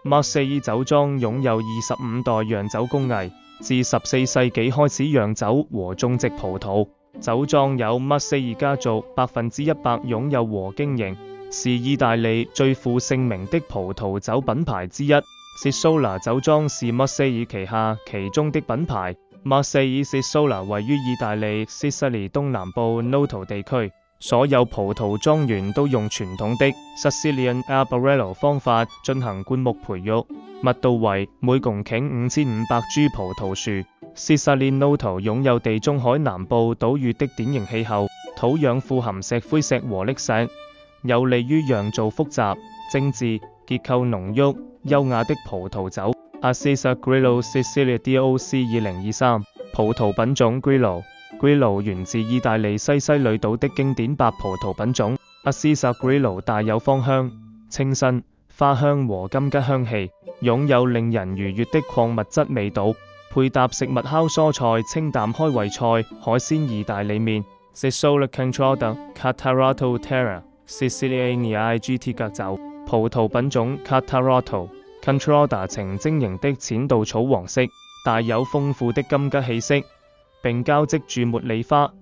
馬塞爾酒莊擁有25代釀酒工藝，自14世紀開始釀酒和種植葡萄。酒莊由馬塞爾家族100%擁有和經營，是意大利最負盛名的葡萄酒品牌之一。Cesola 酒莊是馬塞爾旗下其中的品牌。馬塞爾 Cesola 位於意大利 Sicily 東南部 Noto 地區，所有葡萄莊園都用傳統的 Sicilian Albarello 方法進行灌木培育，密度為每公頃5500株葡萄樹。Sicily Noto 擁有地中海南部島嶼的典型氣候，土壤富含石灰石和礫石，有利於釀造複雜、精緻、結構濃郁、優雅的葡萄酒。Assisa Grillo Sicilia DOC 2023葡萄品種 Grillo 源自意大利西西里島的經典白葡萄品種。Assisa Grillo 帶有芳香、清新、花香和金桔香氣，擁有令人愉悅的礦物質味道，配搭食物烤蔬菜、清淡開胃菜、海鮮意大利麵。Cesola Contrada Catarratto Terra Siciliana IGT 格酒葡萄品種 Catarratto。Contrada 呈晶瑩的淺稻草黃色，帶有豐富的金桔氣息，並交織住茉莉花、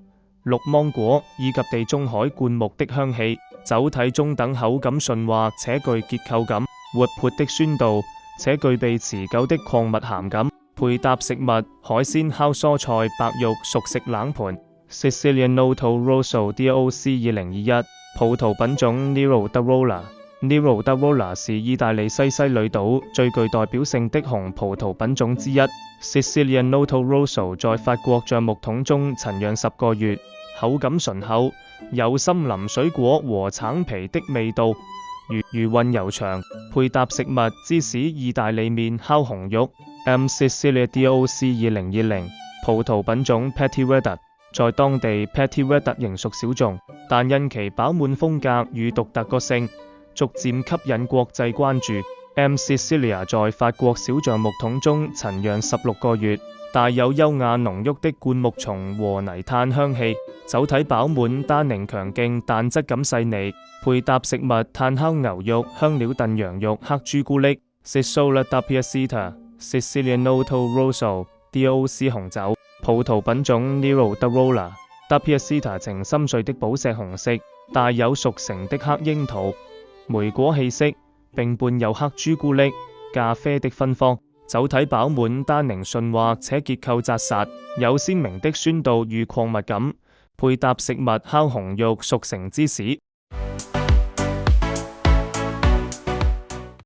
綠芒果以及地中海灌木的香氣。酒體中等，口感順滑且具結構感，活潑的酸度且具備持久的礦物鹹感。配搭食物：海鮮烤蔬菜、白肉熟食冷盤。Sicilian Noto Rosso DOC 2021葡萄品種 Nero d'Arola。Nero d'Arola 是意大利西西里島最具代表性的紅葡萄品種之一。Sicilian Noto Rosso 在法國橡木桶中陳釀10個月，口感醇厚，有森林水果和橙皮的味道，餘韻悠長。配搭食物：芝士意大利麵、烤紅肉。M Sicilia DOC 2020葡萄品種 Petit Redda， 在當地 Petit Redda 仍屬小眾，但因其飽滿風格與獨特個性，逐漸吸引國際關注。M Sicilia 在法國小橡木桶中陳釀16個月，帶有優雅濃郁的灌木叢和泥炭香氣，酒體飽滿、單寧強勁，但質感細膩。配搭食物：炭烤牛肉、香料燉羊肉、黑朱古力。Cesola da Piacita Sicilian Noto Rosso DOC 紅酒葡萄品種 Nero d'Arola。Da Piacita 呈深邃的寶石紅色，帶有熟成的黑櫻桃、莓果氣息，並伴有黑朱古力、咖啡的芬芳。酒體飽滿、單寧順滑且結構紮實，有鮮明的酸度與礦物感。配搭食物：烤紅肉、熟成芝士。